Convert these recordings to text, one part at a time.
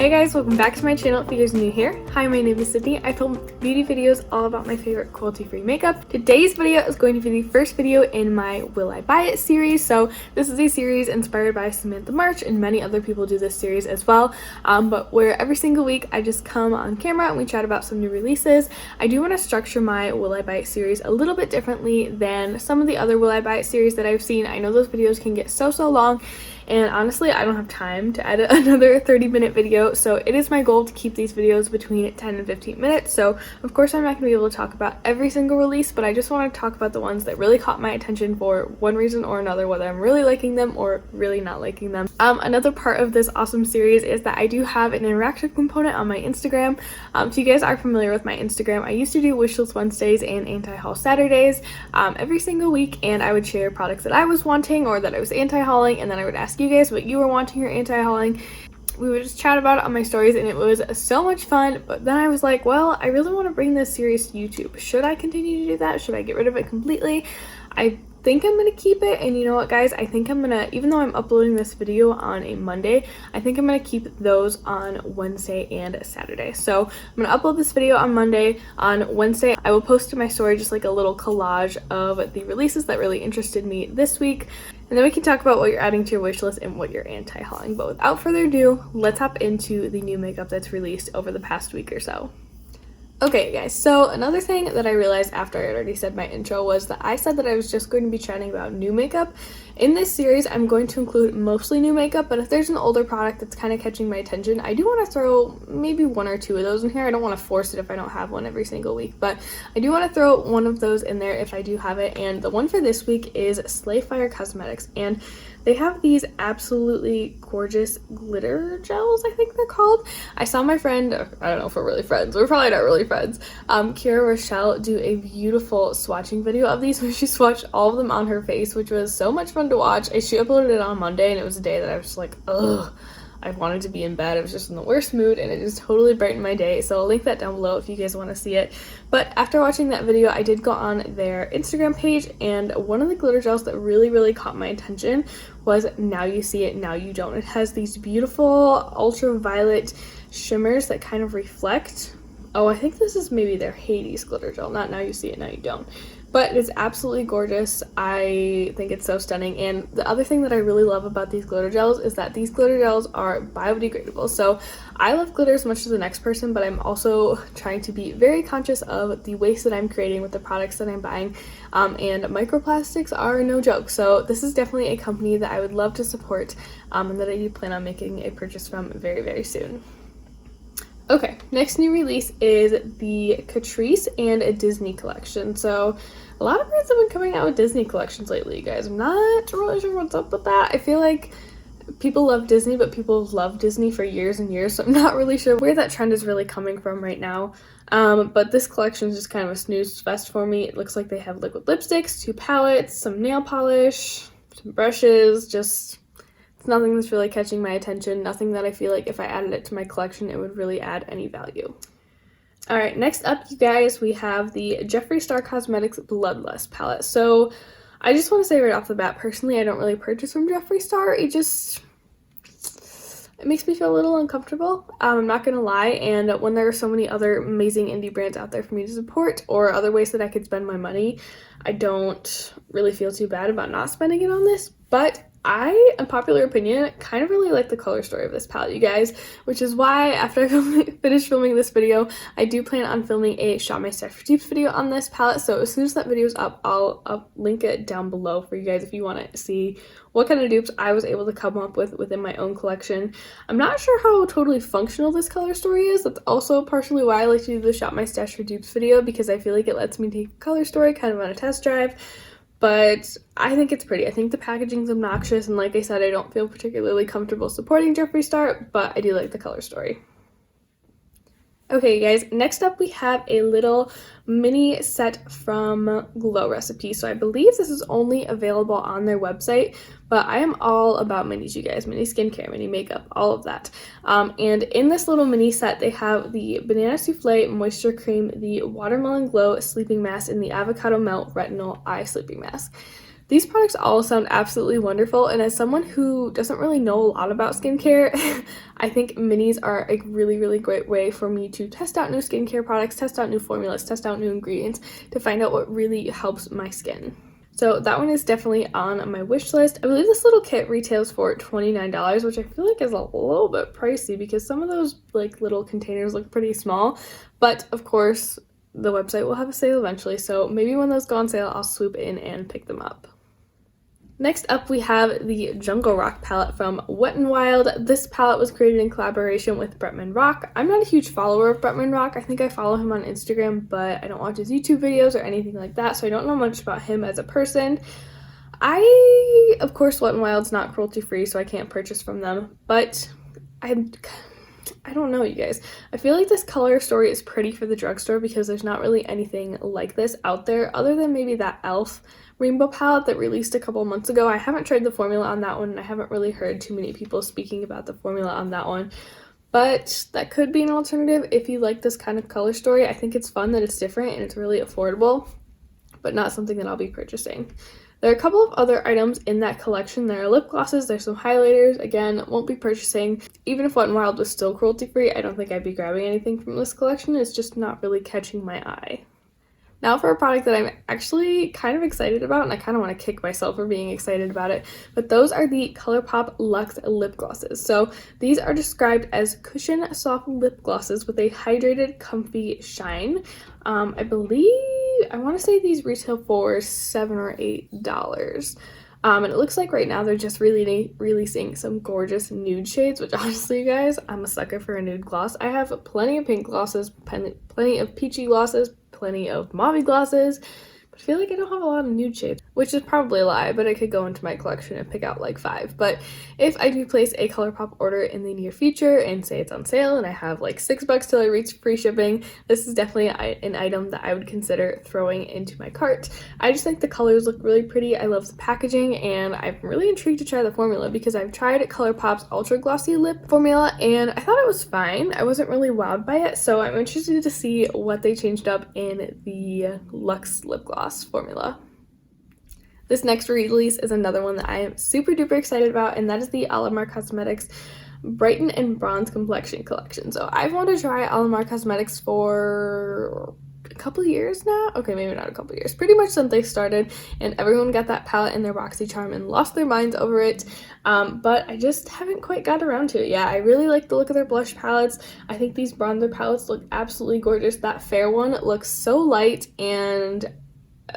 Hey guys, welcome back to my channel if you guys are new here. Hi, my name is Sydney. I film beauty videos all about my favorite cruelty-free makeup. Today's video is going to be the first video in my Will I Buy It series. So this is a series inspired by Samantha March, and many other people do this series as well. But where every single week I just come on camera and we chat about some new releases. I do want to structure my Will I Buy It series a little bit differently than some of the other Will I Buy It series that I've seen. I know those videos can get so long, and honestly I don't have time to edit another 30-minute video, so it is my goal to keep these videos between 10 and 15 minutes. So of course I'm not going to be able to talk about every single release, but I just want to talk about the ones that really caught my attention for one reason or another, whether I'm really liking them or really not liking them. Another part of this awesome series is that I do have an interactive component on my Instagram. If you guys are familiar with my Instagram, I used to do Wishlist Wednesdays and anti-haul Saturdays every single week, and I would share products that I was wanting or that I was anti-hauling, and then I would ask you guys what you were wanting or anti-hauling. We would just chat about it on my stories, and it was so much fun. But then I was like, well, I really want to bring this series to YouTube. Should I continue to do that? Should I get rid of it completely? I think I'm gonna keep it, and you know what guys, I think I'm gonna, even though I'm uploading this video on a Monday, I think I'm gonna keep those on Wednesday and Saturday. So I'm gonna upload this video on Monday. On Wednesday I will post to my story just like a little collage of the releases that really interested me this week, and then we can talk about what you're adding to your wish list and what you're anti-hauling. But without further ado, let's hop into the new makeup that's released over the past week or so. Okay guys, so another thing that I realized after I had already said my intro was that I said that I was just going to be chatting about new makeup. In this series, I'm going to include mostly new makeup, but if there's an older product that's kind of catching my attention, I do want to throw maybe one or two of those in here. I don't want to force it if I don't have one every single week, but I do want to throw one of those in there if I do have it. And the one for this week is Kaleido Cosmetics, and they have these absolutely gorgeous glitter gels, I think they're called. I saw my friend, I don't know if we're really friends, we're probably not really friends, Kira Rochelle, do a beautiful swatching video of these where she swatched all of them on her face, which was so much fun to watch. She uploaded it on Monday, and it was a day that I was just like, ugh, I wanted to be in bed. I was just in the worst mood, and it just totally brightened my day. So I'll link that down below if you guys want to see it. But after watching that video, I did go on their Instagram page, and one of the glitter gels that really caught my attention was Now You See It, Now You Don't. It has these beautiful ultraviolet shimmers that kind of reflect. Oh, I think this is maybe their Hades glitter gel, not Now You See It, Now You Don't. But it's absolutely gorgeous. I think it's so stunning. And the other thing that I really love about these glitter gels is that these glitter gels are biodegradable. So I love glitter as much as the next person, but I'm also trying to be very conscious of the waste that I'm creating with the products that I'm buying. And microplastics are no joke. So this is definitely a company that I would love to support, and that I do plan on making a purchase from very soon. Okay, next new release is the Catrice and a Disney collection. So a lot of brands have been coming out with Disney collections lately, you guys. I'm not really sure what's up with that. I feel like people love Disney, but people have loved Disney for years and years, so I'm not really sure where that trend is really coming from right now. But this collection is just kind of a snooze fest for me. It looks like they have liquid lipsticks, 2 palettes, some nail polish, some brushes, just nothing that's really catching my attention, nothing that I feel like if I added it to my collection it would really add any value. Alright, next up you guys, we have the Jeffree Star Cosmetics Bloodlust palette. So I just want to say right off the bat, personally I don't really purchase from Jeffree Star. It makes me feel a little uncomfortable, I'm not gonna lie, and when there are so many other amazing indie brands out there for me to support or other ways that I could spend my money, I don't really feel too bad about not spending it on this. But I, unpopular opinion, kind of really like the color story of this palette, you guys, which is why after I finish filming this video, I do plan on filming a Shop My Stash for Dupes video on this palette. So as soon as that video is up, I'll link it down below for you guys if you want to see what kind of dupes I was able to come up with within my own collection. I'm not sure how totally functional this color story is. That's also partially why I like to do the Shop My Stash for Dupes video, because I feel like it lets me take a color story kind of on a test drive. But I think it's pretty. I think the packaging's obnoxious, and like I said, I don't feel particularly comfortable supporting Jeffree Star, but I do like the color story. Okay guys, next up we have a little mini set from Glow Recipe. So I believe this is only available on their website, but I am all about minis, you guys. Mini skincare, mini makeup, all of that. And in this little mini set, they have the Banana Souffle Moisture Cream, the Watermelon Glow Sleeping Mask, and the Avocado Melt Retinol Eye Sleeping Mask. These products all sound absolutely wonderful, and as someone who doesn't really know a lot about skincare, I think minis are a really, really great way for me to test out new skincare products, test out new formulas, test out new ingredients to find out what really helps my skin. So that one is definitely on my wish list. I believe this little kit retails for $29, which I feel like is a little bit pricey because some of those like little containers look pretty small, but of course the website will have a sale eventually, so maybe when those go on sale I'll swoop in and pick them up. Next up, we have the Jungle Rock palette from Wet n Wild. This palette was created in collaboration with Bretman Rock. I'm not a huge follower of Bretman Rock. I think I follow him on Instagram, but I don't watch his YouTube videos or anything like that, so I don't know much about him as a person. Of course, Wet n Wild's not cruelty-free, so I can't purchase from them, but I don't know, you guys. I feel like this color story is pretty for the drugstore because there's not really anything like this out there other than maybe that e.l.f. rainbow palette that released a couple months ago. I haven't tried the formula on that one, and I haven't really heard too many people speaking about the formula on that one. But that could be an alternative if you like this kind of color story. I think it's fun that it's different and it's really affordable, but not something that I'll be purchasing. There are a couple of other items in that collection. There are lip glosses, there's some highlighters. Again, won't be purchasing. Even if Wet n Wild was still cruelty-free, I don't think I'd be grabbing anything from this collection. It's just not really catching my eye. Now for a product that I'm actually kind of excited about, and I kind of want to kick myself for being excited about it, but those are the ColourPop Luxe lip glosses. So these are described as cushion soft lip glosses with a hydrated, comfy shine. I want to say these retail for $7 or $8. And it looks like right now they're just really releasing some gorgeous nude shades, which honestly, you guys, I'm a sucker for a nude gloss. I have plenty of pink glosses, plenty of peachy glosses, plenty of mauve glosses, but I feel like I don't have a lot of nude shades, which is probably a lie, but I could go into my collection and pick out like 5. But if I do place a ColourPop order in the near future and say it's on sale and I have like $6 till I reach free shipping, this is definitely an item that I would consider throwing into my cart. I just think the colors look really pretty. I love the packaging, and I'm really intrigued to try the formula because I've tried ColourPop's Ultra Glossy Lip formula and I thought it was fine. I wasn't really wowed by it, so I'm interested to see what they changed up in the Luxe Lip Gloss formula. This next release is another one that I am super duper excited about, and that is the Kaleido Cosmetics Brighten and Bronze Complexion Collection. So I've wanted to try Kaleido Cosmetics for a couple years now. Okay, maybe not a couple years. Pretty much since they started, and everyone got that palette in their BoxyCharm and lost their minds over it. But I just haven't quite got around to it yet. I really like the look of their blush palettes. I think these bronzer palettes look absolutely gorgeous. That fair one looks so light, and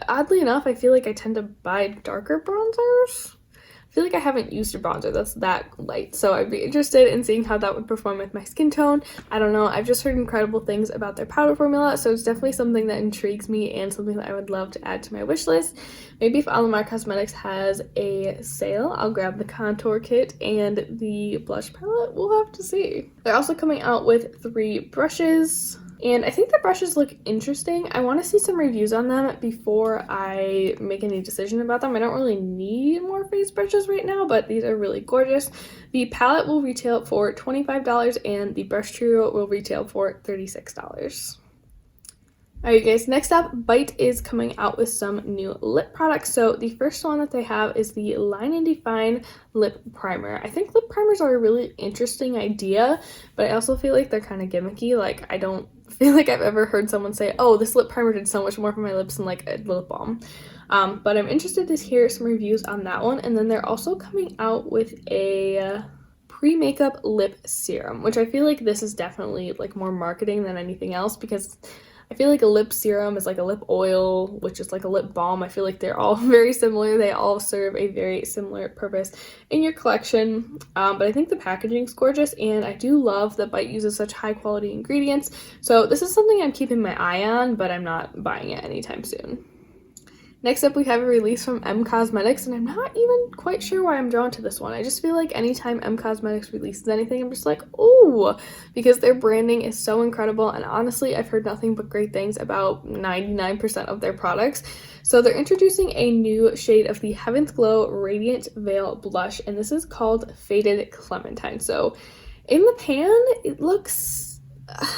oddly enough, I feel like I tend to buy darker bronzers. I feel like I haven't used a bronzer that's that light, so I'd be interested in seeing how that would perform with my skin tone. I don't know, I've just heard incredible things about their powder formula, so it's definitely something that intrigues me and something that I would love to add to my wish list. Maybe if Kaleido Cosmetics has a sale, I'll grab the contour kit and the blush palette. We'll have to see. They're also coming out with 3 brushes, and I think the brushes look interesting. I want to see some reviews on them before I make any decision about them. I don't really need more face brushes right now, but these are really gorgeous. The palette will retail for $25 and the brush trio will retail for $36. Alright guys, next up, Bite is coming out with some new lip products. So the first one that they have is the Line and Define Lip Primer. I think lip primers are a really interesting idea, but I also feel like they're kind of gimmicky. Like, I don't feel like I've ever heard someone say, oh, this lip primer did so much more for my lips than like a lip balm. But I'm interested to hear some reviews on that one. And then they're also coming out with a pre-makeup lip serum, which I feel like this is definitely like more marketing than anything else, because I feel like a lip serum is like a lip oil, which is like a lip balm. I feel like they're all very similar. They all serve a very similar purpose in your collection. But I think the packaging is gorgeous, and I do love that Bite uses such high quality ingredients. So this is something I'm keeping my eye on, but I'm not buying it anytime soon. Next up, we have a release from Cosmetics, and I'm not even quite sure why I'm drawn to this one. I just feel like anytime Cosmetics releases anything, I'm just like, ooh, because their branding is so incredible, and honestly, I've heard nothing but great things about 99% of their products. So they're introducing a new shade of the Heaven's Glow Radiant Veil Blush, and this is called Faded Clementine. So in the pan, it looks...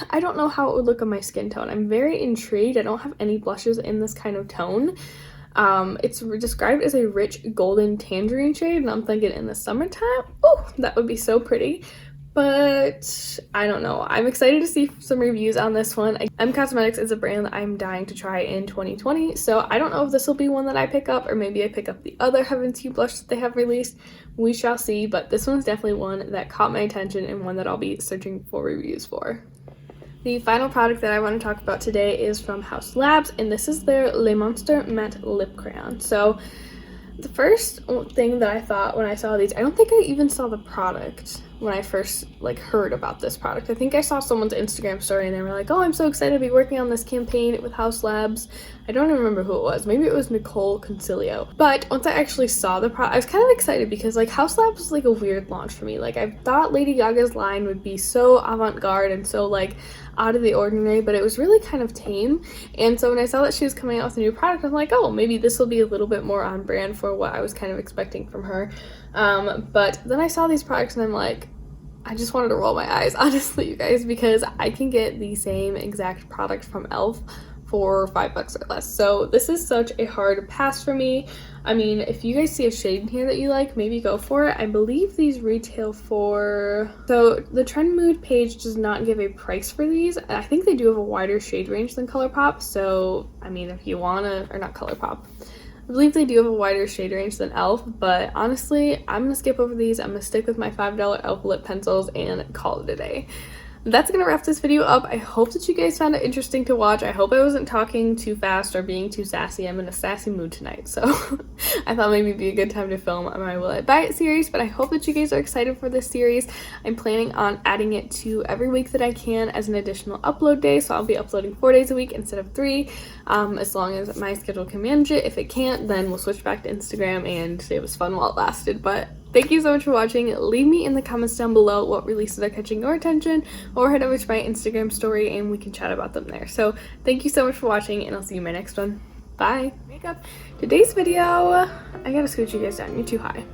I don't know how it would look on my skin tone. I'm very intrigued. I don't have any blushes in this kind of tone. It's described as a rich golden tangerine shade, and I'm thinking in the summertime, oh, that would be so pretty. But I don't know. I'm excited to see some reviews on this one. Cosmetics is a brand that I'm dying to try in 2020, so I don't know if this will be one that I pick up, or maybe I pick up the other Heaven's Hue blush that they have released. We shall see, but this one's definitely one that caught my attention and one that I'll be searching for reviews for. The final product that I want to talk about today is from Haus Labs, and this is their Le Monster Matte Lip Crayon. So the first thing that I thought when I saw these, I don't think I even saw the product when I first heard about this product. I think I saw someone's Instagram story and they were like, oh, I'm so excited to be working on this campaign with Haus Labs. I don't even remember who it was. Maybe it was Nicole Concilio. But once I actually saw the product, I was kind of excited because Haus Labs was a weird launch for me. I thought Lady Gaga's line would be so avant-garde and so out of the ordinary, but it was really kind of tame. And so when I saw that she was coming out with a new product, I'm like, oh, maybe this will be a little bit more on brand for what I was kind of expecting from her. But then I saw these products and I'm like, I just wanted to roll my eyes, honestly, you guys, because I can get the same exact product from e.l.f. for $5 or less. So this is such a hard pass for me. I mean, if you guys see a shade in here that you like, maybe go for it. I believe these retail for... So the Trend Mood page does not give a price for these. I think they do have a wider shade range than ColourPop. So, I mean, if you wanna... Or not ColourPop. I believe they do have a wider shade range than e.l.f. But honestly, I'm gonna skip over these. I'm gonna stick with my $5 e.l.f. lip pencils and call it a day. That's gonna wrap this video up. I hope that you guys found it interesting to watch. I hope I wasn't talking too fast or being too sassy. I'm in a sassy mood tonight, so I thought maybe it'd be a good time to film my Will I Buy It series, but I hope that you guys are excited for this series. I'm planning on adding it to every week that I can as an additional upload day, so I'll be uploading 4 days a week instead of 3, as long as my schedule can manage it. If it can't, then we'll switch back to Instagram, and it was fun while it lasted. But thank you so much for watching. Leave me in the comments down below what releases are catching your attention, or head over to my Instagram story and we can chat about them there. So thank you so much for watching, and I'll see you in my next one. Bye. Makeup. Today's video, I gotta scoot you guys down. You're too high.